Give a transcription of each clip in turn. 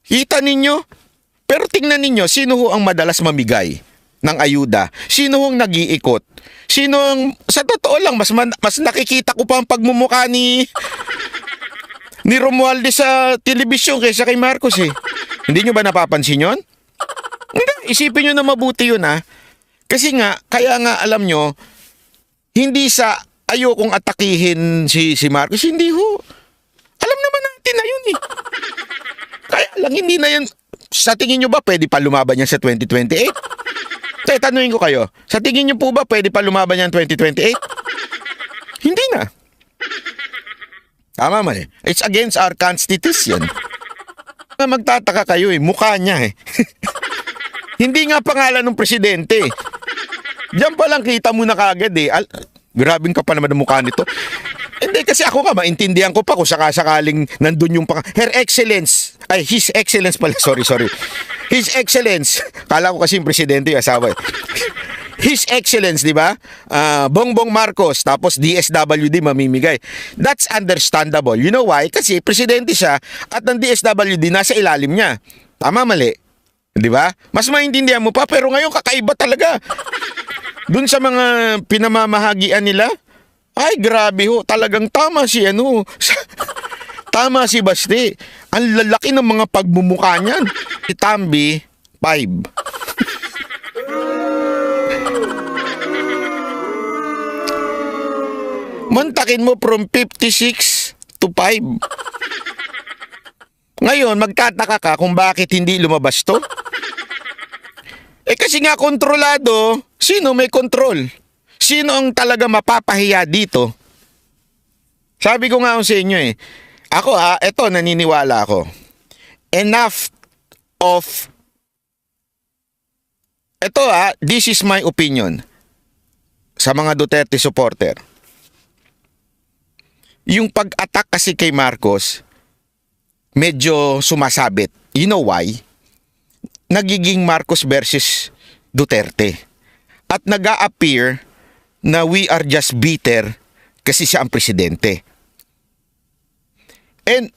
Kita ninyo? Pero tingnan ninyo, sino ho ang madalas mamigay ng ayuda? Sino ho ang nag-iikot? Sino ang, sa totoo lang, mas nakikita ko pa ang pagmumukha ni Romualdez sa telebisyon kaysa kay Marcos eh. Hindi nyo ba napapansin yun? Hindi, isipin nyo na mabuti yun ha. Kasi nga, kaya nga alam nyo, hindi sa ayokong atakihin si Marcos, hindi ho. Alam naman natin na yun eh. Kaya lang hindi na yun. Sa tingin nyo ba pwede pa lumaban yan sa 2028? Kaya tanungin ko kayo, sa tingin nyo po ba pwede pa lumaban yan 2028? Hindi na. Tama man eh. It's against our constitution. Magtataka kayo eh, mukha niya eh. Hindi nga pangalan ng presidente. Diyan pa lang kita mo na kagad eh. Grabing ka pa naman ang mukha nito. Hindi kasi ako nga maintindihan ko pa kung sakasakaling nandun yung Her Excellence. Ay, His Excellence pala. Sorry. His Excellence. Kala ko kasi yung presidente yung asawa eh. His Excellence, di ba? Bongbong Marcos, tapos DSWD mamimigay. That's understandable. You know why? Kasi presidente siya at ang DSWD nasa ilalim niya. Tama, mali. Di ba? Mas maintindihan mo pa, pero ngayon kakaiba talaga. Dun sa mga pinamamahagian nila, ay grabe ho, talagang tama si tama si Basti. Ang lalaki ng mga pagmumukha niyan. Si Tambi, 5. Mantakin mo from 56 to 5. Ngayon, magtataka ka kung bakit hindi lumabas to? Kasi nga kontrolado, sino may control? Sino ang talaga mapapahiya dito? Sabi ko nga sa inyo eh. Ako eto naniniwala ako. Enough of... Ito this is my opinion. Sa mga Duterte supporter. Yung pag-attack kasi kay Marcos, medyo sumasabit. You know why? Nagiging Marcos versus Duterte. At nag-a-appear na we are just bitter kasi siya ang presidente. And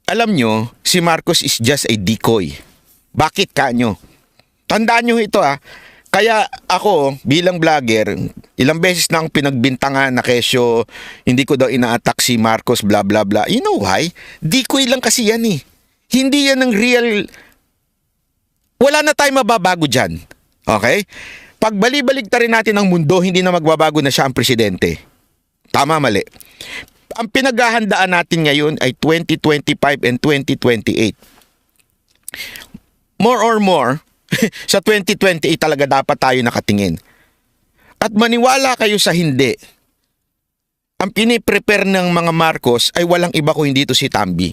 alam nyo, si Marcos is just a decoy. Bakit kanyo? Tandaan nyo ito Kaya ako bilang vlogger, ilang beses na akong pinagbintangan na kesyo hindi ko daw ina-attack si Marcos bla bla bla. You know why? Decoy lang kasi yan eh. Hindi yan ang real. Wala na tayong mababago dyan. Okay? Pag bali-baligtarin natin ang mundo, hindi na magbabago na siya ang presidente. Tama, mali. Ang pinaghahandaan natin ngayon ay 2025 and 2028. More or more, sa 2028 talaga dapat tayo nakatingin. At maniwala kayo sa hindi. Ang piniprepare ng mga Marcos ay walang iba kung hindi ito si Tambi.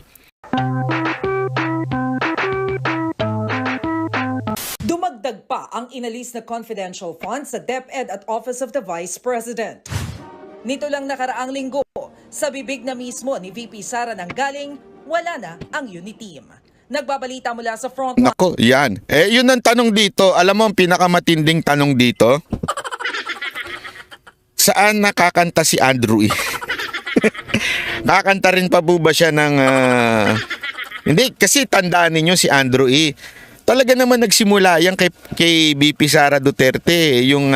Dumagdag pa ang inalis na confidential funds sa DepEd at Office of the Vice President. Nito lang nakaraang linggo, sa bibig na mismo ni VP Sara nanggaling, wala na ang Uniteam. Nagbabalita mula sa frontline. Nako, yan. Yun ang tanong dito. Alam mo ang pinakamatinding tanong dito? Saan nakakanta si Andrew E? Nakakanta rin pa po ba siya ng... Hindi, kasi tandaan ninyo si Andrew E. Talaga naman nagsimula yan kay BP Sara Duterte, yung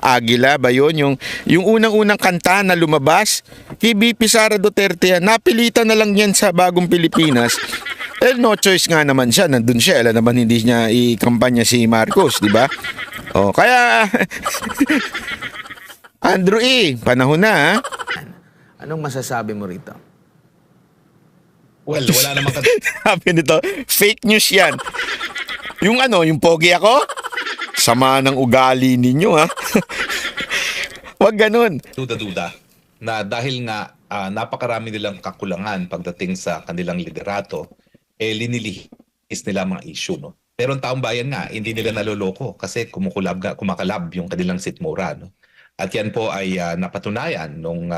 Agila ba yun? Yung unang-unang kanta na lumabas, kay BP Sara Duterte yan. Napilitan na lang yan sa Bagong Pilipinas. No choice nga naman siya, nandun siya. Alam naman hindi niya i-kampanya si Marcos, di ba? Kaya... Andrew E., panahon na Anong masasabi mo rito? Well, wala namang Sabi nito, fake news yan. Yung pogi ako? Sama ng ugali ninyo, Wag ganun. duda-duda na dahil nga napakarami nilang kakulangan pagdating sa kanilang liderato, linilihis nila mga issue, no? Pero ang taong bayan nga, hindi nila naloloko kasi kumakalab yung kanilang sitmura, no? At yan po ay napatunayan nung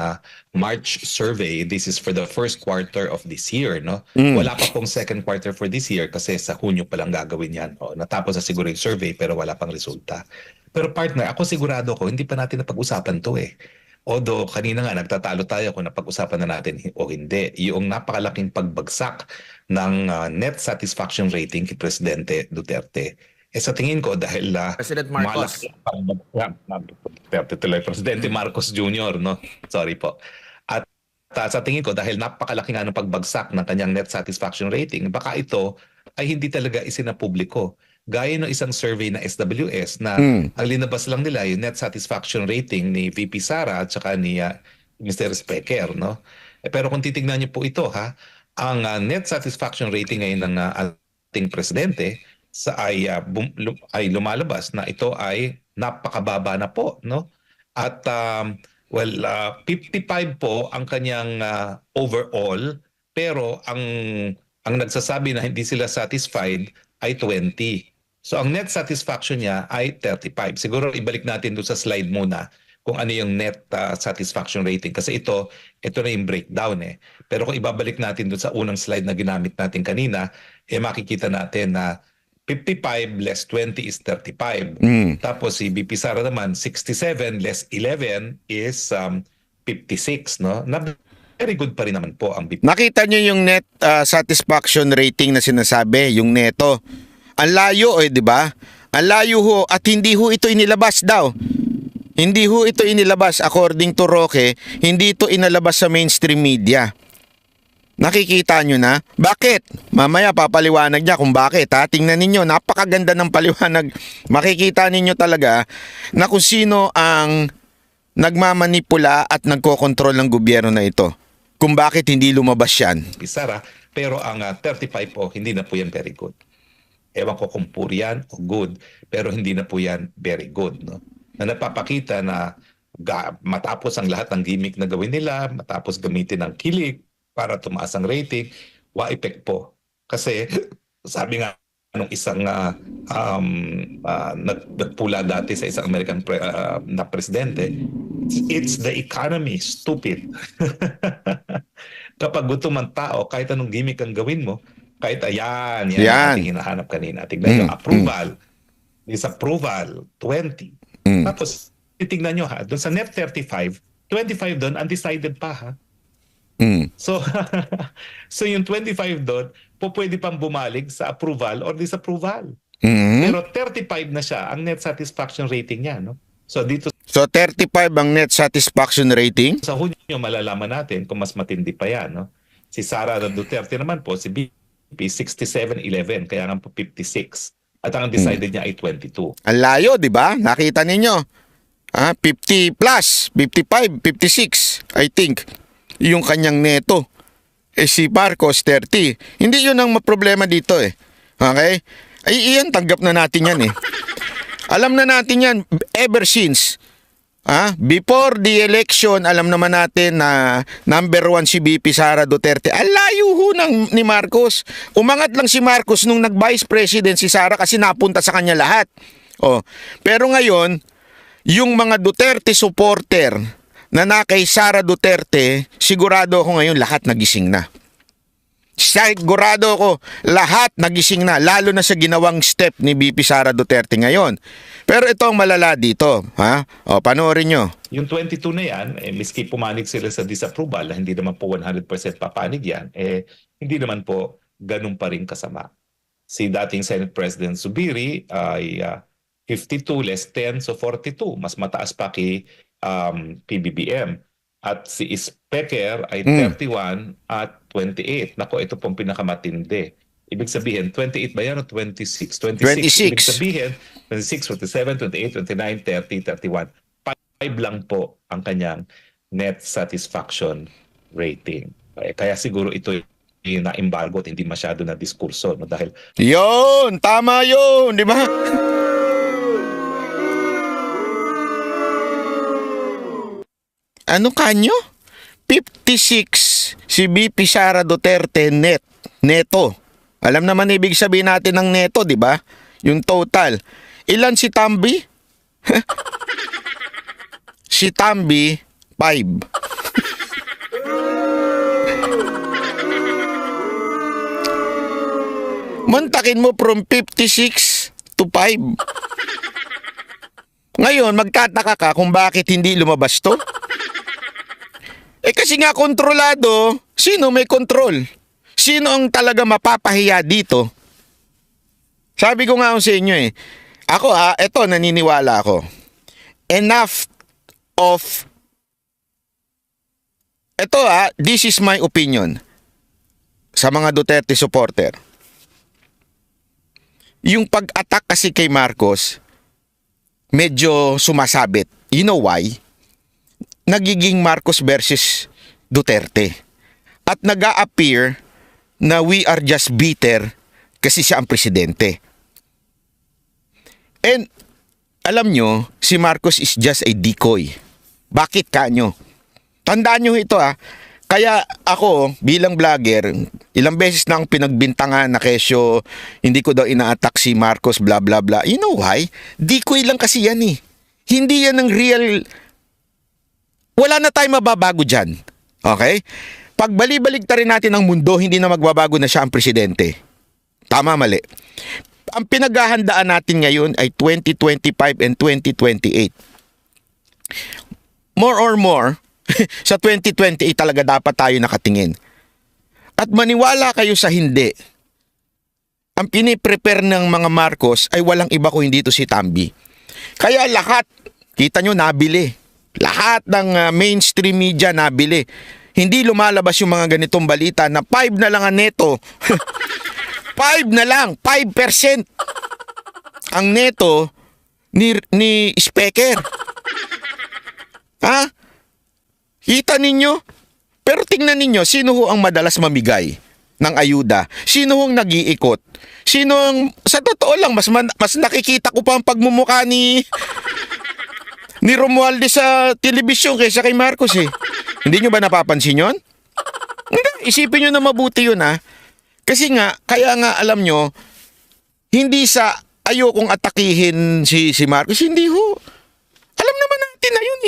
March survey. This is for the first quarter of this year, no? Wala pa pong second quarter for this year kasi sa Hunyo pa lang gagawin yan. Natapos na siguro yung survey pero wala pang resulta. Pero partner, ako sigurado ko, hindi pa natin napag-usapan to eh. Although kanina nga nagtatalo tayo kung napag-usapan na natin o hindi, yung napakalaking pagbagsak ng net satisfaction rating kay Presidente Duterte. Sa tingin ko dahil President Marcos. malaki ang Duterte tuloy, Presidente Marcos Jr., no? Sorry po. At sa tingin ko dahil napakalaki nga ng pagbagsak ng kanyang net satisfaction rating, baka ito ay hindi talaga isinapubliko. Gaya ng isang survey na SWS na ang linabas lang nila yung net satisfaction rating ni VP Sara at saka ni Mr. Specker, no? Pero kung titingnan niyo po ito, ang net satisfaction rating ngayon ng ating presidente ay lumalabas na ito ay napakababa na po, no? At 55 po ang kanyang overall, pero ang nagsasabi na hindi sila satisfied ay 20. So ang net satisfaction niya ay 35. Siguro ibalik natin doon sa slide muna kung ano yung net satisfaction rating. Kasi ito na yung breakdown eh. Pero kung ibabalik natin doon sa unang slide na ginamit natin kanina, makikita natin na 55 less 20 is 35. Tapos si BP Sara naman, 67 less 11 is 56. No? Very good pa rin naman po ang BP. Nakita nyo yung net satisfaction rating na sinasabi, yung neto. Ang layo di ba? Ang layo ho at hindi ho ito inilabas daw. Hindi ho ito inilabas according to Roque, hindi ito inalabas sa mainstream media. Nakikita nyo na? Bakit? Mamaya papaliwanag niya kung bakit Tingnan ninyo, napakaganda ng paliwanag. Makikita ninyo talaga na kung sino ang nagmamanipula at nagkokontrol ng gobyerno na ito. Kung bakit hindi lumabas yan. Sara, pero ang 35 po, hindi na po yan very good. Ewan ko kung puro yan o good, pero hindi na po yan very good. No? Na napapakita na matapos ang lahat ng gimmick na gawin nila, matapos gamitin ng kilik para tumaas ang rating, wa-effect po. Kasi sabi nga nung isang nagpula dati sa isang American na presidente, it's the economy, stupid. Kapag gutom ang tao, kahit anong gimmick ang gawin mo, kahit yan ang ating hinahanap kanina. Tignan nyo, approval, disapproval, 20. Tapos, titignan nyo doon sa net 35, 25 doon, undecided pa So, so yung 25 doon, pwede pang bumalig sa approval or disapproval. Pero 35 na siya, ang net satisfaction rating niya. No? So, dito So 35 ang net satisfaction rating? sa Hunyo, malalaman natin kung mas matindi pa yan. No? Si Sara Duterte naman po, si BP 67-11, kaya nga po 56. At ang decided niya ay 22. Ang layo, di ba? Nakita ninyo. 50 plus, 55, 56, I think. Yung kanyang neto. Si Marcos, 30. Hindi yun ang problema dito eh. Okay? Ay, iyan, tanggap na natin yan eh. Alam na natin yan ever since. Before the election, alam naman natin na number 1 si BP Sara Duterte. Ang layo ho ni Marcos. Umangat lang si Marcos nung nag-vice president si Sara kasi napunta sa kanya lahat. Pero ngayon, yung mga Duterte supporter na kay Sara Duterte, sigurado ako ngayon lahat nagising na. Sigurado ko lahat nagising na, lalo na sa ginawang step ni BP Sara Duterte ngayon. Pero ito ang malala dito, panoorin nyo. Yung 22 na yan, miski pumanig sila sa disapproval, hindi naman po 100% papanig yan, hindi naman po ganun pa rin kasama. Si dating Senate President Zubiri ay 52 less 10, so 42. Mas mataas pa kay PBBM. At si Specker ay 31 at 28. Nako, ito pong pinakamatindi. Ibig sabihin, 28 ba yan o 26? 26. Ibig sabihin, 26, 27, 28, 29, 30, 31. 5 lang po ang kanyang net satisfaction rating. Kaya siguro ito na-embargo at hindi masyado na diskurso. No? Dahil yun! Tama yun! Di ba? Ano kanyo? 56 si BP Sara Duterte neto. Alam naman ibig sabihin natin ng neto, di ba? Yung total. Ilan si Tambi? Si Tambi, 5. Mantakin mo from 56 to 5. Ngayon, magtataka ka kung bakit hindi lumabas to? Kasi nga kontrolado, sino may kontrol? Sino ang talaga mapapahiya dito? Sabi ko nga sa inyo Ako eto naniniwala ako. Enough of this is my opinion sa mga Duterte supporter. Yung pag-attack kasi kay Marcos, medyo sumasabit. You know why? Nagiging Marcos versus Duterte. At nag-a-appear na we are just bitter kasi siya ang presidente. And alam nyo, si Marcos is just a decoy. Bakit kanyo? Tandaan nyo ito Kaya ako bilang vlogger, ilang beses na akong pinagbintangan na kesyo hindi ko daw ina-attack si Marcos bla bla bla. You know why? Decoy lang kasi yan Hindi yan ang real. Wala na tayong mababago dyan. Okay? Pag bali-baligtarin natin ang mundo, hindi na magbabago na siya ang presidente. Tama, mali. Ang pinaghahandaan natin ngayon ay 2025 and 2028. More or more, sa 2028 talaga dapat tayo nakatingin. At maniwala kayo sa hindi, ang piniprepare ng mga Marcos ay walang iba kung hindi ito si Tambi. Kaya lahat, kita nyo, nabili. Lahat ng mainstream media nabili. Hindi lumalabas yung mga ganitong balita na 5 na lang ang neto. 5 na lang, 5% ang neto ni Speaker. Kita ninyo? Pero tingnan ninyo, sino ho ang madalas mamigay ng ayuda? Sino ho ang nag-iikot? Sino ang, sa totoo lang, mas nakikita ko pa ang pagmumukha ni Romualdez sa telebisyon kaysa kay Marcos Hindi nyo ba napapansin yun? Hindi, isipin nyo na mabuti yun Kasi nga, kaya nga alam nyo, hindi sa ayokong atakihin si Marcos, hindi ho. Alam naman natin na yun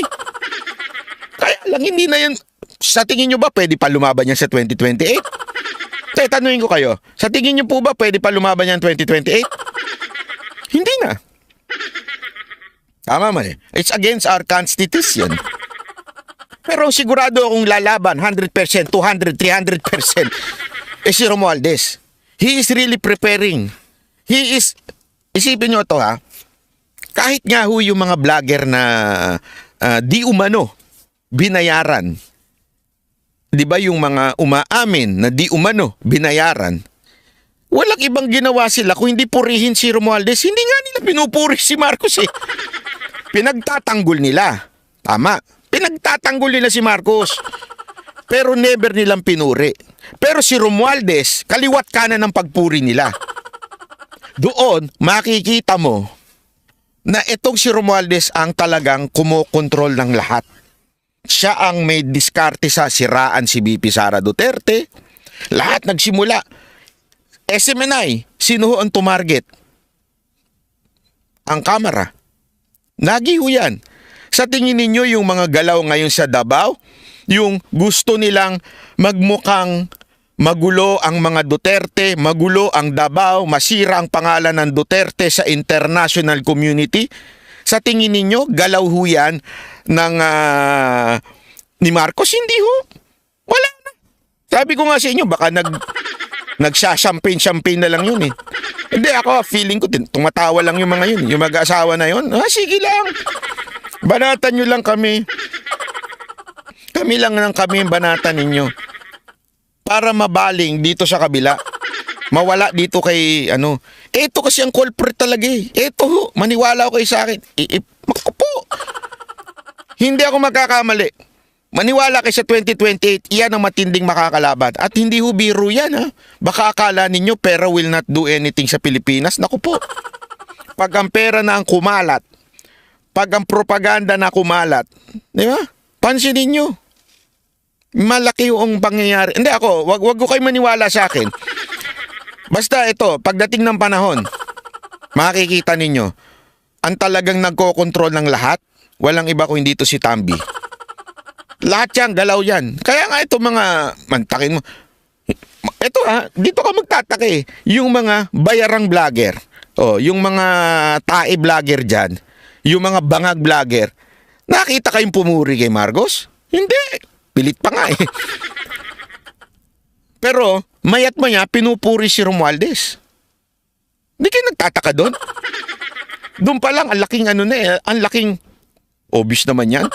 Kaya lang hindi na yun. Sa tingin nyo ba pwede pa lumaban yan sa 2028? Kaya tanungin ko kayo, sa tingin nyo po ba pwede pa lumaban yan 2028? Hindi na. Tama man It's against our constitution. Pero sigurado akong lalaban 100%, 200, 300% si Romualdez. He is really preparing. He is, isipin nyo ito kahit nga ho yung mga vlogger na di umano binayaran. Di ba yung mga umaamin na di umano binayaran? Walang ibang ginawa sila kung hindi purihin si Romualdez. Hindi nga nila pinupuri si Marcos Pinagtatanggol nila. Tama. Pinagtatanggol nila si Marcos. Pero never nilang pinuri. Pero si Romualdez, kaliwat kanan ng pagpuri nila. Doon, makikita mo na itong si Romualdez ang talagang kumokontrol ng lahat. Siya ang may diskarte sa siraan si VP Sara Duterte. Lahat nagsimula. SMNI, sino ho ang tumarget? Ang Kamara. Lagi ho yan. Sa tingin ninyo yung mga galaw ngayon sa Davao, yung gusto nilang magmukhang magulo ang mga Duterte, magulo ang Davao, masira ang pangalan ng Duterte sa international community. Sa tingin ninyo, galaw ho yan ng ni Marcos? Hindi ho. Wala na. Sabi ko nga sa inyo, baka nagsha-champagne na lang yun Hindi, ako feeling ko, tumatawa lang yung mga yun. Yung mag-asawa na yun, sige lang. Banatan nyo lang kami. Kami lang banatan ninyo. Para mabaling dito sa kabila. Mawala dito kay Ito kasi ang culprit talaga Ito ho, maniwala ko kayo sa akin. Makupo. Hindi ako magkakamali. Maniwala kayo sa 2028, iyan ang matinding makakalaban. At hindi ho biro yan Baka akala ninyo pera will not do anything sa Pilipinas. Naku po. Pag ang pera na ang kumalat, pag ang propaganda na kumalat, di ba? Pansinin nyo. Malaki yung pangyayari. Hindi ako, wag ko kayo maniwala sa akin. Basta ito, pagdating ng panahon, makikita ninyo, ang talagang nagkokontrol ng lahat, walang iba kung hindi ito si Tambi. Lahat yan, galaw yan. Kaya nga ito mga, mantakin mo, ito dito ka magtatake. Yung mga bayarang vlogger, yung mga tae vlogger dyan, yung mga bangag vlogger, nakita kayong pumuri kay Marcos? Hindi. Pilit pa nga eh. Pero mayat maya pinupuri si Romualdez. Hindi kayo nagtataka doon? Doon pa lang, ang laking ano na eh, ang laking obvious naman yan.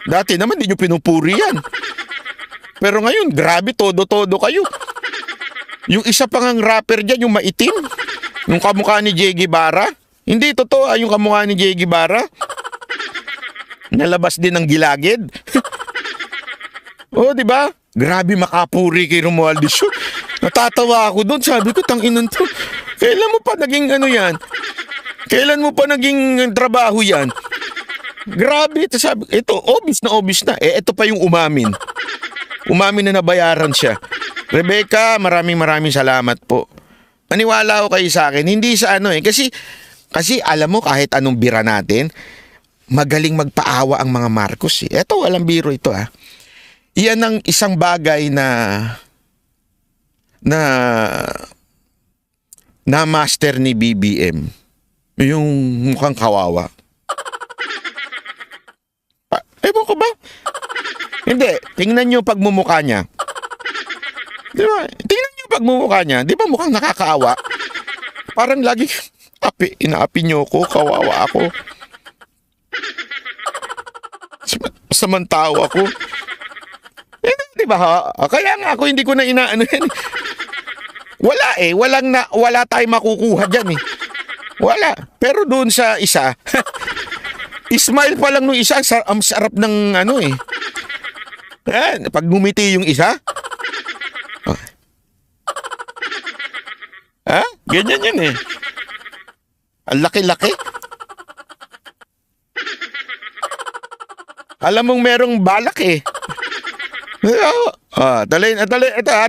Dati naman di nyo pinupuri yan. Pero ngayon, grabe, todo-todo kayo. Yung isa pang ang rapper dyan, yung maitim. Yung kamukha ni Jay Guevara. Hindi, totoo, yung kamukha ni Jay Guevara. Nalabas din ng gilagid. Oh, di ba? Grabe makapuri kay Romualdez yun. Natatawa ako doon. Sabi ko, tanginan to. Kailan mo pa naging ano yan? Kailan mo pa naging trabaho yan? Grabe. Sabi, ito, obvious na. Eh, ito pa yung umamin. Umamin na nabayaran siya. Rebecca, maraming salamat po. Maniwala ko kayo sa akin. Hindi sa ano eh. Kasi alam mo, kahit anong bira natin, magaling magpaawa ang mga Marcos eh. Ito, walang biro ito ah. Iyan ang isang bagay na master ni BBM. Yung mukhang kawawa. Ewan ko ba? Hindi. Tingnan nyo pagmumukha niya. Di ba? Tingnan nyo pagmumukha niya. Di ba mukhang nakakaawa? Parang lagi, inaapi nyo ko, kawawa ako. Samantawa ako. Di ba ha? Kaya nga ako hindi ko na inaano yan. Wala eh. Wala tayong makukuha dyan eh. Wala. Pero doon sa isa, smile pa lang nung isa, ang sarap ng ano eh. Pag ngumiti yung isa. Ganyan yan eh. Ang laki-laki. Alam mong merong balak eh.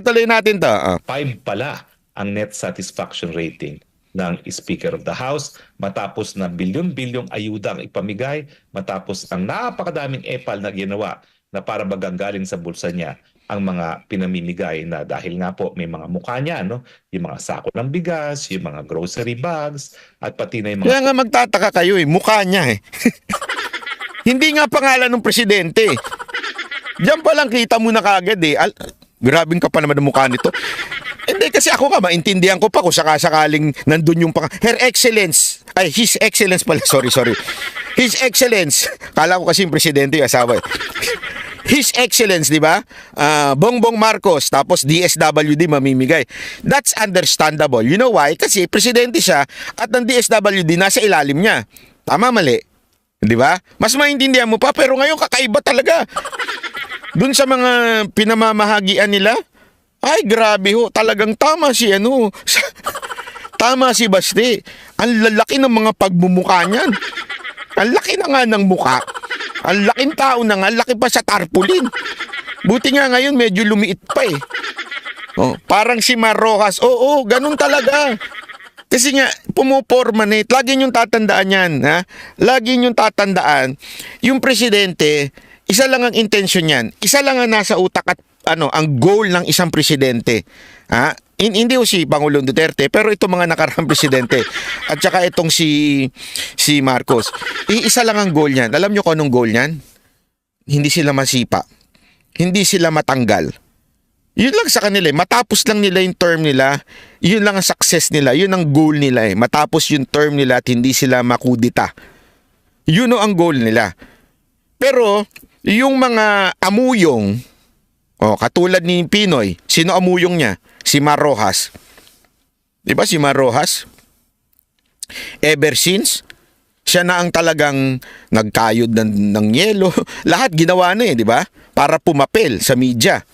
Tuloy natin to. 5 pala ang net satisfaction rating ng Speaker of the House matapos na bilyon-bilyong ayuda ang ipamigay, matapos ang napakadaming epal na ginawa na para bagang galing sa bulsa niya ang mga pinamimigay na dahil nga po may mga mukha niya, no? Yung mga sako ng bigas, yung mga grocery bags, at pati na yung mga... Kaya nga magtataka kayo eh, mukha niya eh. Hindi nga pangalan ng presidente. Diyan pa lang kita mo na kagad eh. Grabing ka pa naman ng mukha nito. Hindi kasi ako nga, maintindihan ko pa kung sakasakaling nandun yung Her Excellence. Ay, His Excellence pala. Sorry. His Excellence. Kala ko kasi yung presidente yung asawa eh. His Excellence, di ba? Bongbong Marcos, tapos DSWD mamimigay. That's understandable. You know why? Kasi presidente siya at ng DSWD nasa ilalim niya. Tama, mali. Di ba? Mas maintindihan mo pa, pero ngayon kakaiba talaga. Dun sa mga pinamamahagian nila, ay grabe ho, talagang tama si tama si Basti. Ang lalaki ng mga pagmumukha niyan. Ang laki na nga ng mukha. Ang laking tao na nga, laki pa sa tarpaulin. Buti nga ngayon medyo lumiit pa eh. Parang si Mar Rojas. Oo, ganun talaga. Kasi nga, pumopormanate. Lagi niyong tatandaan yan. Ha? Lagi niyong tatandaan. Yung presidente, isa lang ang intention yan. Isa lang ang nasa utak at ang goal ng isang presidente. Ha? Hindi o si Pangulong Duterte, pero itong mga nakaraang presidente. At saka itong si Marcos. Isa lang ang goal niyan. Alam niyo kung anong goal niyan? Hindi sila masipa. Hindi sila matanggal. Yun lang sa kanila eh. Matapos lang nila yung term nila, yun lang ang success nila, yun ang goal nila eh. Matapos yung term nila at hindi sila makudita. Yun ang goal nila. Pero, yung mga amuyong, katulad ni Pinoy, sino amuyong niya? Si Mar Rojas. Diba si Mar Rojas? Ever since, siya na ang talagang nagkayod ng yelo. Lahat ginawa na eh, di ba? Para pumapel sa media.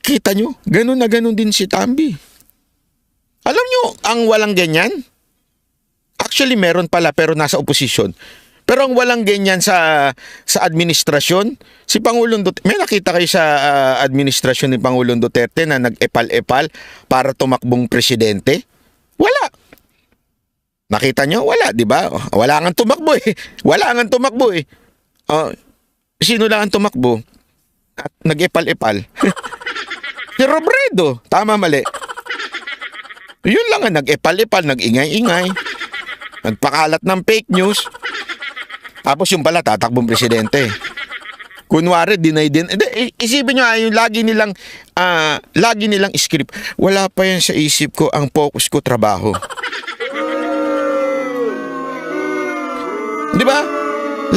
Kita nyo, ganun na ganun din si Tambi. Alam nyo, ang walang ganyan, actually meron pala pero nasa oposisyon. Pero ang walang ganyan sa administrasyon, si Pangulong Duterte, may nakita kayo sa administrasyon ni Pangulong Duterte na nag-epal-epal para tumakbong presidente? Wala. Nakita nyo? Wala, di ba? Wala nga tumakbo eh. Sino lang ang tumakbo? At nag-epal-epal. Si Robredo. Tama, mali. Yun lang ang nag-epal-epal, nag-ingay-ingay. Nagpakalat ng fake news. Tapos yung pala, tatakbong presidente. Kunwari, deny din. Isipin nyo, yung lagi nilang script. Wala pa yan sa isip ko, ang focus ko, trabaho. Di ba?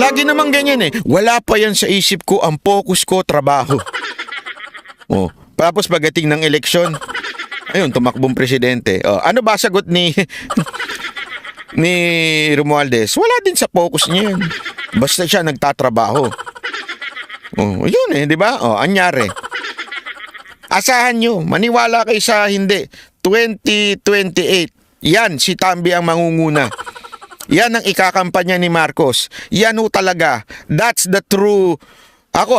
Lagi namang ganyan eh. Wala pa yan sa isip ko, ang focus ko, trabaho. Oh, tapos pagdating ng eleksyon, ayun, tumakbong presidente. Oh, ano ba sagot ni ni Romualdez? Wala din sa focus niya yan. Basta siya nagtatrabaho. Oh, yun eh, di ba? Oh, anyari. Asahan nyo, maniwala kayo sa hindi. 2028, yan, si Tambi ang mangunguna. Yan ang ikakampanya ni Marcos. Yan ho talaga. That's the true. Ako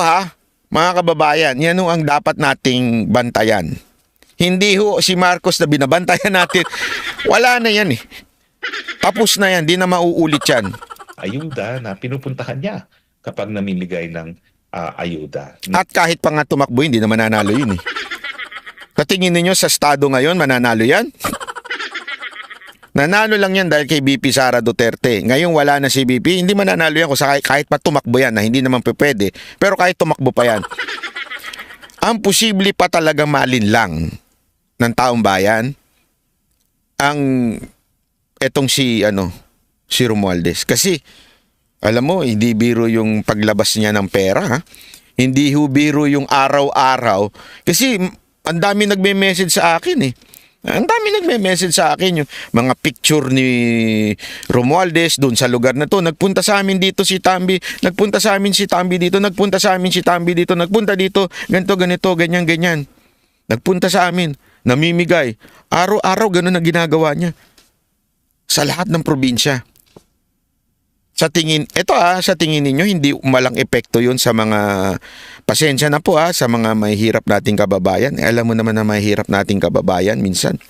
mga kababayan, yan ho ang dapat nating bantayan. Hindi ho si Marcos na binabantayan natin. Wala na yan eh. Tapos na yan, di na mauulit yan. Ayuda na pinupuntahan niya kapag namimigay ng ayuda. At kahit pa nga tumakbo, hindi na mananalo yun eh. Katingin ninyo sa estado ngayon, mananalo yan? Nanalo lang yan dahil kay BP Sara Duterte. Ngayon wala na si BP, hindi mananalo yan kung kahit pa tumakbo yan na hindi naman pwede. Pero kahit tumakbo pa yan. Ang posible pa talaga malinlang ng taong bayan ang etong si Romualdez. Kasi alam mo, hindi biro yung paglabas niya ng pera. Hindi ho biro yung araw-araw. Kasi ang dami nagme-message sa akin eh. Ang dami nagme-message sa akin yung mga picture ni Romualdez doon sa lugar na to. Nagpunta sa amin dito si Tambi, nagpunta sa amin si Tambi dito, nagpunta sa amin si Tambi dito, nagpunta dito, ganito, ganyan. Nagpunta sa amin, namimigay. Araw-araw ganun ang ginagawa niya. Sa lahat ng probinsya. Sa tingin ninyo, hindi malang epekto yun sa mga, pasensya na po sa mga mahihirap nating kababayan. Alam mo naman na mahihirap nating kababayan minsan.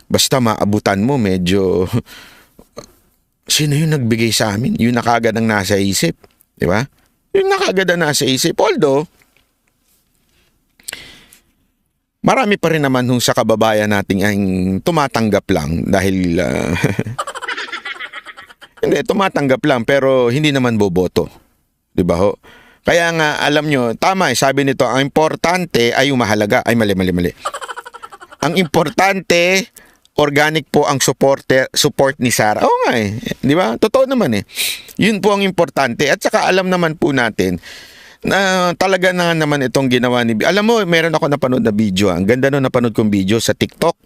Basta maabutan mo, medyo, sino yung nagbigay sa amin? Yun na kagad ang nasa isip. Di ba? Yun na kagad ang nasa isip. Although, marami pa rin naman sa kababayan nating ang tumatanggap lang dahil, hindi, tumatanggap lang pero hindi naman boboto. 'Di ba ho? Kaya nga alam nyo, tama sabi nito, ang importante ay yung mahalaga. Ay mali. Ang importante, organic po ang support ni Sara. Oo nga eh. 'Di ba? Totoo naman eh. Yun po ang importante. At saka alam naman po natin na talaga na naman itong ginawa ni... Alam mo, meron ako napanood na video. Ang ganda no napanood kong video sa TikTok.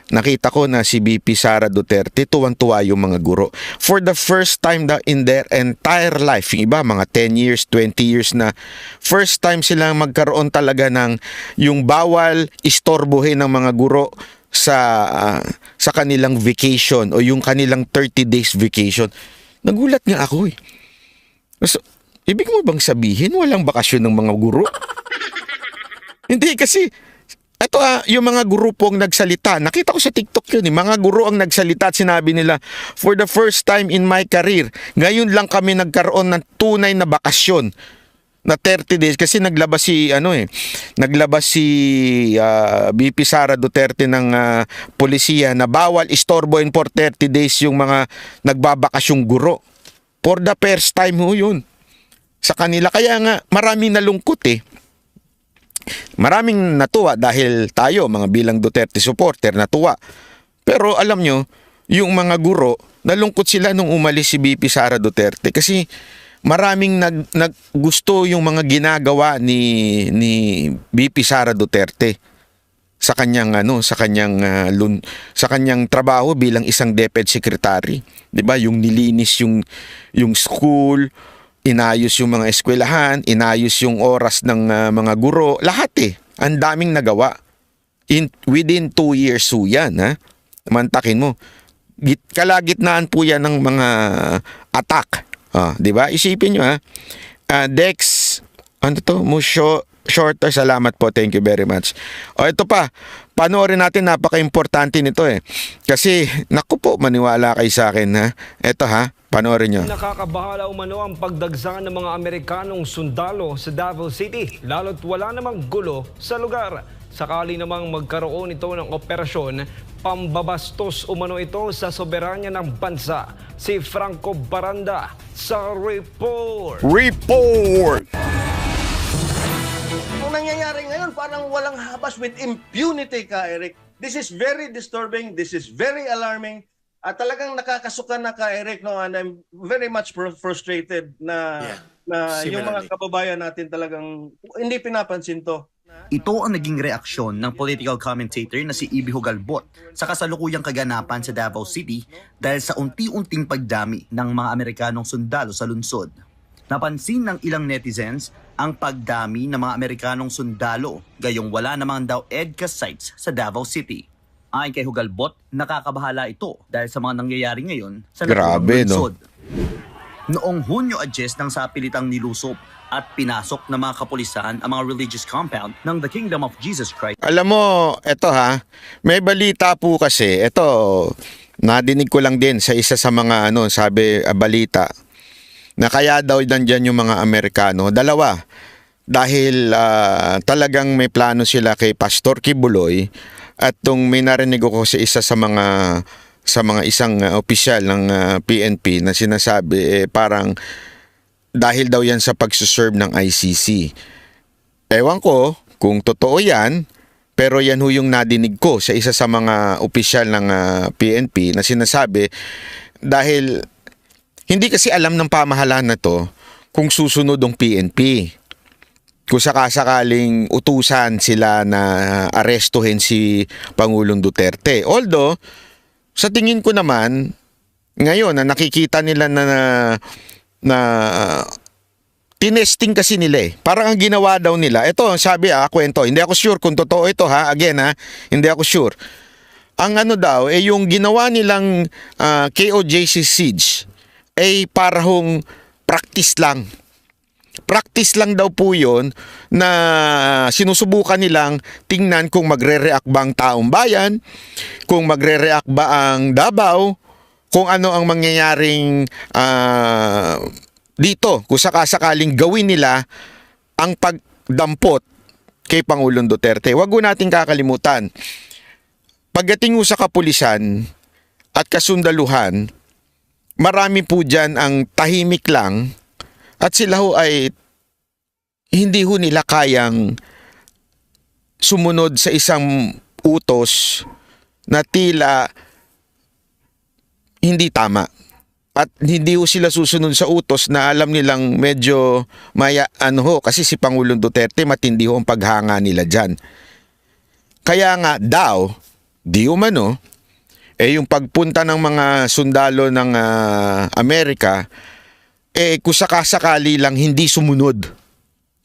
Nakita ko na si BP Sara Duterte, tuwang-tuwa yung mga guro. For the first time in their entire life, yung iba, mga 10 years, 20 years na, first time silang magkaroon talaga ng yung bawal istorbohin ng mga guro sa kanilang vacation o yung kanilang 30 days vacation. Nagulat nga ako eh. So, ibig mo bang sabihin walang bakasyon ng mga guro? Hindi kasi ito yung mga guro pong nagsalita. Nakita ko sa TikTok yun mga guro ang nagsalita at sinabi nila, for the first time in my career, ngayon lang kami nagkaroon ng tunay na bakasyon na 30 days kasi naglabas si BP Sara Duterte ng polisiya na bawal istorbohin for 30 days yung mga nagbabakasyong guro. For the first time ho yun sa kanila. Kaya nga maraming nalungkot eh. Maraming natuwa dahil tayo mga bilang Duterte supporter natuwa. Pero alam nyo, yung mga guro, nalungkot sila nung umalis si BP Sara Duterte kasi maraming gusto yung mga ginagawa ni BP Sara Duterte sa kanyang sa kanyang trabaho bilang isang DepEd secretary. 'Di ba? Yung nilinis yung school, inayos yung mga eskwelahan, inayos yung oras ng mga guro, lahat eh. Ang daming nagawa. Within 2 years po yan, Mantakin mo. Kalagitnaan po yan ng mga attack. Di ba? Isipin nyo Dex, Shorter, salamat po. Thank you very much. Ito pa. Panoorin natin, napaka-importante nito eh. Kasi, naku po, maniwala kayo sa akin Ito panoorin nyo. Nakakabahala umano ang pagdagsa ng mga Amerikanong sundalo sa Davao City, lalo't wala namang gulo sa lugar. Sakali namang magkaroon ito ng operasyon, pambabastos umano ito sa soberanya ng bansa. Si Franco Baranda sa report. Report! Ang nangyayari ngayon, parang walang habas with impunity ka, Eric. This is very disturbing. This is very alarming. At talagang nakakasuka na ka, Eric, no? And I'm very much frustrated na yung mga kababayan natin talagang hindi pinapansin to. Ito ang naging reaksyon ng political commentator na si Ibi Hugalbot sa kasalukuyang kaganapan sa Davao City dahil sa unti-unting pagdami ng mga Amerikanong sundalo sa lungsod. Napansin ng ilang netizens ang pagdami ng mga Amerikanong sundalo gayong wala namang daw EDCA sites sa Davao City. Ayon kay Hugalbot, nakakabahala ito dahil sa mga nangyayari ngayon sa Grabe, naturang no? lungsod. Noong Hunyo adjust ng sapilitang nilusob at pinasok ng mga kapulisan ang mga religious compound ng The Kingdom of Jesus Christ. Alam mo, eto may balita po kasi, eto, nadinig ko lang din sa isa sa mga sabi balita, na kaya daw nandyan yung mga Amerikano, dalawa, dahil talagang may plano sila kay Pastor Kibuloy, at may narinig ko sa isa sa mga isang opisyal ng PNP na sinasabi, parang dahil daw yan sa pagsuserve ng ICC. Ewan ko kung totoo yan, pero yan ho yung nadinig ko sa isa sa mga opisyal ng PNP na sinasabi dahil hindi kasi alam ng pamahalaan na to kung susunod ng PNP. Kung sakasakaling utusan sila na arestuhin si Pangulong Duterte. Although, sa tingin ko naman, ngayon na nakikita nila na tinesting kasi nila Parang ang ginawa daw nila, ito sabi kwento, hindi ako sure kung totoo ito again hindi ako sure. Ang daw, yung ginawa nilang KOJC siege, para hong practice lang. Practice lang daw po yun na sinusubukan nilang tingnan kung magre-react ba ang taong bayan, kung magre-react ba ang Davao, kung ano ang mangyayaring dito, kung sakasakaling gawin nila ang pagdampot kay Pangulong Duterte. Huwag nating kakalimutan, pagdating sa kapulisan at kasundaluhan, marami po dyan ang tahimik lang at sila ho ay hindi ho nila kayang sumunod sa isang utos na tila hindi tama. At hindi ho sila susunod sa utos na alam nilang medyo kasi si Pangulong Duterte matindi ho ang paghanga nila dyan. Kaya nga daw, di umano, yung pagpunta ng mga sundalo ng Amerika, kung sakasakali lang hindi sumunod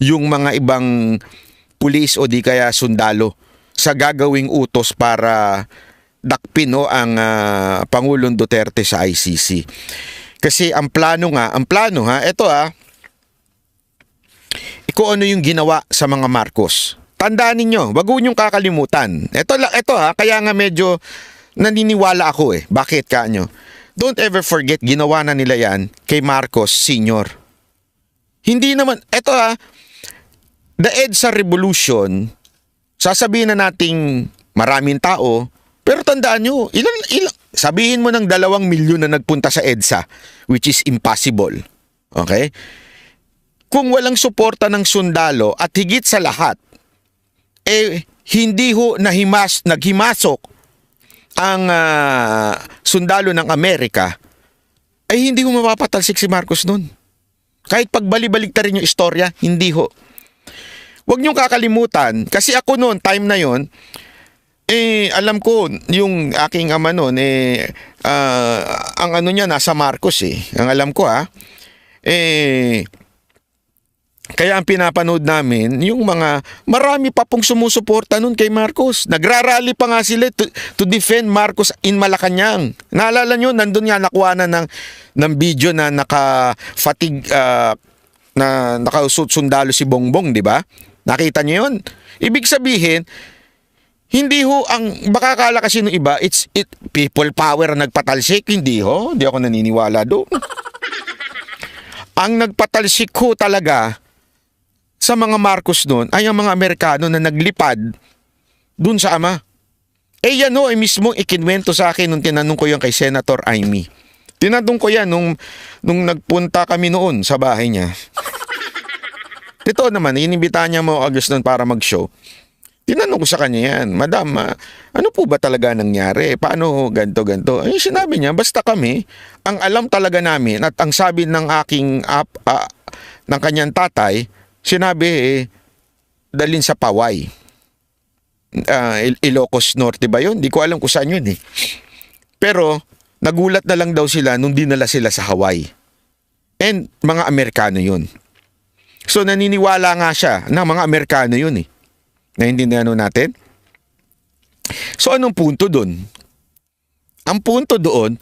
yung mga ibang pulis o di kaya sundalo sa gagawing utos para dakpin ang Pangulong Duterte sa ICC. Kasi ang plano ito kung ano yung ginawa sa mga Marcos. Tandaan ninyo, wag niyong kakalimutan. Ito kaya nga medyo naniniwala ako Bakit kanyo? Don't ever forget, ginawa na nila yan kay Marcos Sr. Hindi naman, the EDSA revolution, sasabihin na nating maraming tao, pero tandaan nyo, sabihin mo ng 2 milyon na nagpunta sa EDSA, which is impossible. Okay? Kung walang suporta ng sundalo at higit sa lahat, hindi ho naghimasok ang sundalo ng Amerika, ay hindi ho mapapatalsik si Marcos nun. Kahit pagbalik-balik ta rin yung istorya, hindi ho. Huwag niyong kakalimutan, kasi ako noon, time na yon, alam ko, yung aking ama noon, ang niya, nasa Marcos Ang alam ko kaya ang pinapanood namin, yung marami pa pong sumusuporta nun kay Marcos. Nagrarally pa nga sila to defend Marcos in Malacanang. Naalala nyo, nandun nga nakuha na ng video na naka-fatigue, na nakasundalo si Bongbong, di ba? Nakita nyo yun? Ibig sabihin, hindi ho, baka kala kasi ng iba, people power ang nagpatalsik. Hindi ho, hindi ako naniniwala doon. Ang nagpatalsik ho talaga sa mga Marcos noon ay ang mga Amerikano na naglipad dun sa ama. Yan ho, mismo ikinwento sa akin nung tinanong ko yan kay Senator Amy. Tinanong ko yan nung nagpunta kami noon sa bahay niya. Totoo naman, inimbitahan niya mo August noon para mag-show. Tinanong ko sa kanya yan, Madam, ano po ba talaga nangyari? Paano ganto? Sinabi niya, basta kami, ang alam talaga namin at ang sabi ng aking ng kanyang tatay, sinabi dalin sa Paway. Ilocos Norte ba yun? Di ko alam kung saan yun eh. Pero nagulat na lang daw sila nung dinala sila sa Hawaii. And mga Amerikano yun. So naniniwala nga siya na mga Amerikano yun eh. Naintindihan natin? So anong punto doon? Ang punto doon,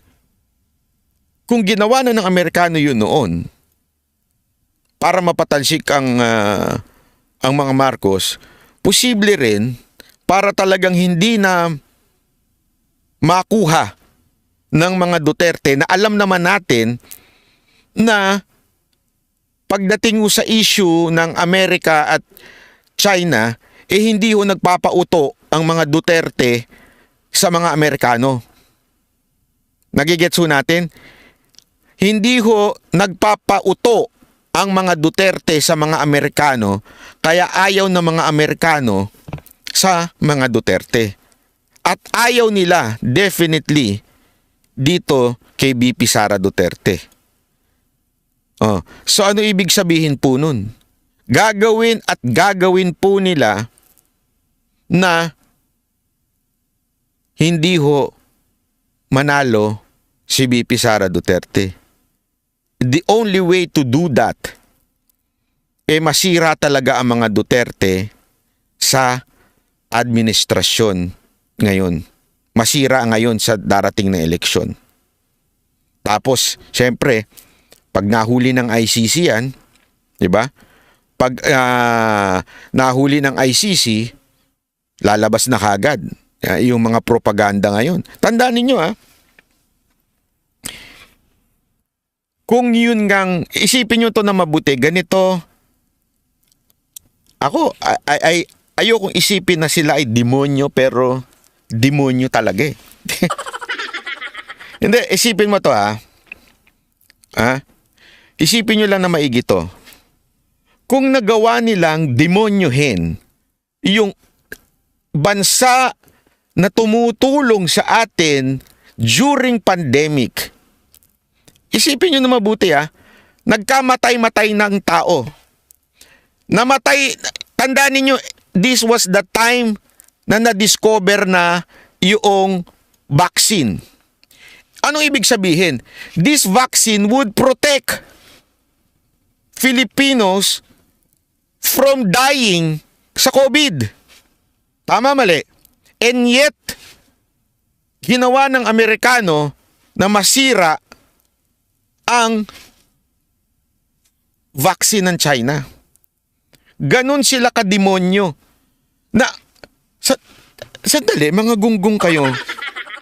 kung ginawa na ng Amerikano yun noon para mapatalsik ang mga Marcos, posible rin para talagang hindi na makuha ng mga Duterte na alam naman natin na pagdating sa issue ng Amerika at China, hindi ho nagpapauto ang mga Duterte sa mga Amerikano. Nagigets ho natin? Hindi ho nagpapauto ang mga Duterte sa mga Amerikano, kaya ayaw ng mga Amerikano sa mga Duterte. At ayaw nila definitely dito kay BP Sara Duterte. So ano ibig sabihin po nun? Gagawin po nila na hindi ho manalo si BP Sara Duterte. The only way to do that masira talaga ang mga Duterte sa administrasyon ngayon. Masira ngayon sa darating na eleksyon. Tapos, syempre, pag nahuli ng ICC yan, di ba? Pag nahuli ng ICC, lalabas na kagad yung mga propaganda ngayon. Tandaan ninyo kung yun ngang, isipin nyo to na mabuti, ganito, ako, ayokong isipin na sila ay demonyo, pero demonyo talaga eh. Hindi, isipin mo to isipin nyo lang na maigi to. Kung nagawa nilang demonyohin yung bansa na tumutulong sa atin during pandemic, isipin nyo na mabuti nagkamatay-matay ng tao. Namatay, tandaan ninyo, this was the time na na-discover na yung vaccine. Anong ibig sabihin? This vaccine would protect Filipinos from dying sa COVID. Tama, mali? And yet, ginawa ng Amerikano na masira ang vaccine ng China. Ganon sila kademonyo. Na, sandali, mga gunggong kayo.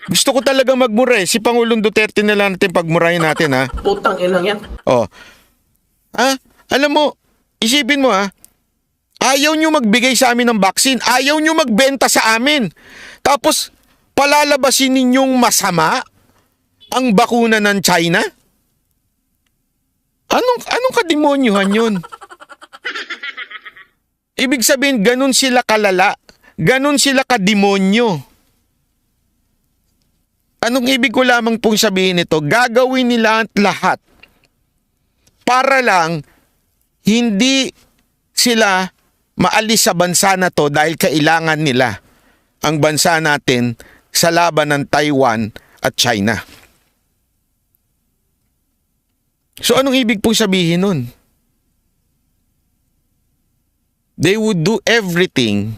Gusto ko talaga magmura Si Pangulong Duterte na lang natin pagmurahin natin Putang inang yan. Alam mo, isipin mo ayaw nyo magbigay sa amin ng vaccine. Ayaw nyo magbenta sa amin. Tapos, palalabasin ninyong masama ang bakuna ng China? Anong kademonyohan yun? Ibig sabihin, ganun sila kalala. Ganun sila kademonyo. Anong ibig ko lamang pong sabihin nito? Gagawin nila lahat para lang hindi sila maalis sa bansa na to dahil kailangan nila ang bansa natin sa laban ng Taiwan at China. So anong ibig pong sabihin nun? They would do everything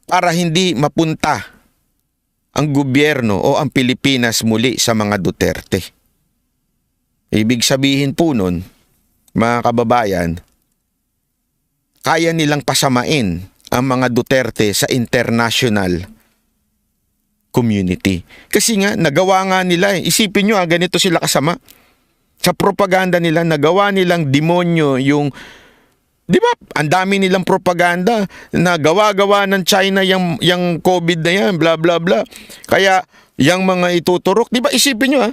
para hindi mapunta ang gobyerno o ang Pilipinas muli sa mga Duterte. Ibig sabihin po nun, mga kababayan, kaya nilang pasamain ang mga Duterte sa international community. Kasi nga, nagawa nga nila Isipin nyo ganito sila kasama. Sa propaganda nila, nagawa nilang demonyo yung Di ba? Ang dami nilang propaganda na gawa-gawa ng China yung COVID na yan, bla bla bla. Kaya yung mga ituturok, di ba isipin nyo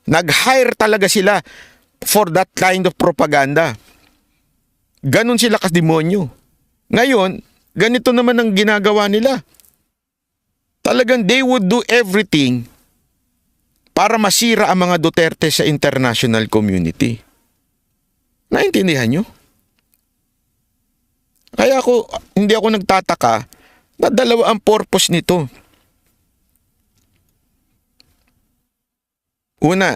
nag-hire talaga sila for that kind of propaganda. Ganon sila kasdemonyo. Ngayon, ganito naman ang ginagawa nila. Talagang they would do everything para masira ang mga Duterte sa international community. Naintindihan nyo? Kaya hindi ako nagtataka na dalawa ang purpose nito. Una,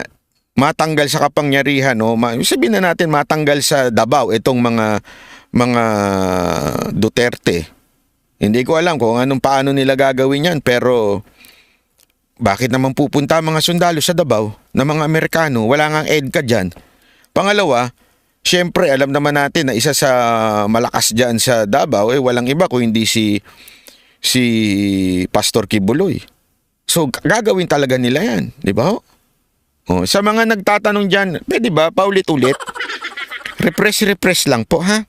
matanggal sa kapangyarihan, sabihin na natin matanggal sa Davao itong mga Duterte. Hindi ko alam kung paano nila gagawin yan, pero bakit naman pupunta mga sundalo sa Davao na mga Amerikano? Wala ngang EDCA dyan. Pangalawa, syempre alam naman natin na isa sa malakas dyan sa Davao, walang iba kung hindi si Pastor Kibuloy. So gagawin talaga nila yan, di ba? Sa mga nagtatanong dyan, pwede ba paulit-ulit? Repress lang po, ha?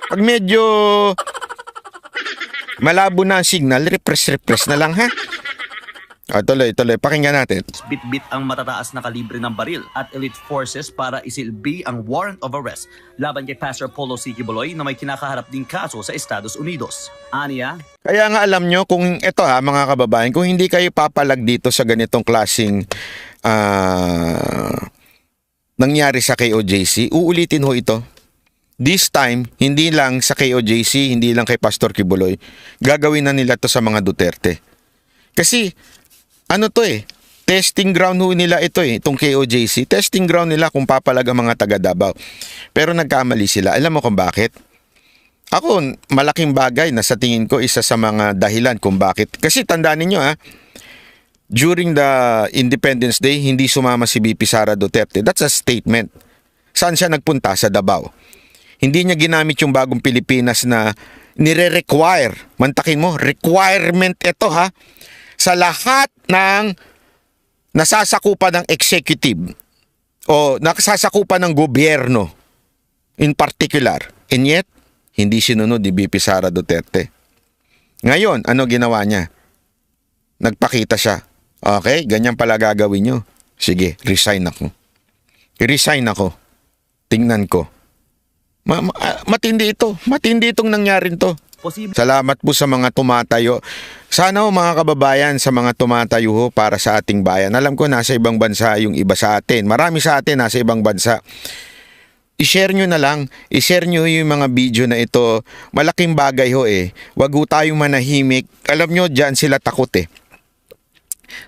Pag medyo malabo na ang signal, repress na lang, ha? Tuloy. Pakinggan natin. Bit-bit ang matataas na kalibre ng baril at elite forces para isilbi ang warrant of arrest laban kay Pastor Polo C. Kibuloy na may kinakaharap ding kaso sa Estados Unidos. Aniya, Kaya nga alam nyo, kung ito mga kababayan, kung hindi kayo papalag dito sa ganitong klaseng nangyari sa KOJC, uulitin ho ito. This time, hindi lang sa KOJC, hindi lang kay Pastor Kibuloy, gagawin na nila to sa mga Duterte. Kasi, testing ground ho nila ito itong KOJC. Testing ground nila kung papalag ang mga taga Davao. Pero nagkamali sila. Alam mo kung bakit? Ako, malaking bagay na sa tingin ko isa sa mga dahilan kung bakit. Kasi tandaan ninyo during the Independence Day, hindi sumama si VP Sara Duterte. That's a statement. Saan siya nagpunta? Sa Davao. Hindi niya ginamit yung bagong Pilipinas na nire-require. Mantakin mo, requirement ito sa lahat ng nasasakupan ng executive o nasasakupan ng gobyerno in particular. And yet, hindi sinunod ni VP Sara Duterte. Ngayon, ano ginawa niya? Nagpakita siya. Okay, ganyan pala gagawin nyo. Sige, resign ako. Tingnan ko. Matindi ito. Matindi itong nangyari to. Salamat po sa mga tumatayo. Sana mga kababayan sa mga tumatayo para sa ating bayan. Alam ko nasa ibang bansa yung iba sa atin. Marami sa atin nasa ibang bansa. I-share nyo na lang. I-share nyo yung mga video na ito. Malaking bagay Wag ho tayong manahimik. Alam nyo, dyan sila takot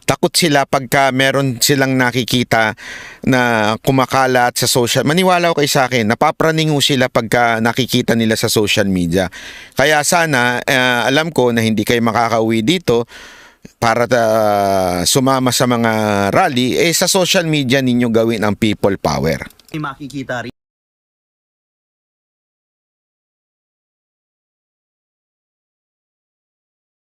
Takot sila pagka meron silang nakikita na kumakalat sa social. Maniwala ko kayo sa akin, napapraning sila pagka nakikita nila sa social media. Kaya sana, alam ko na hindi kayo makakauwi dito para sumama sa mga rally. Sa social media ninyo gawin ang people power. makikita rin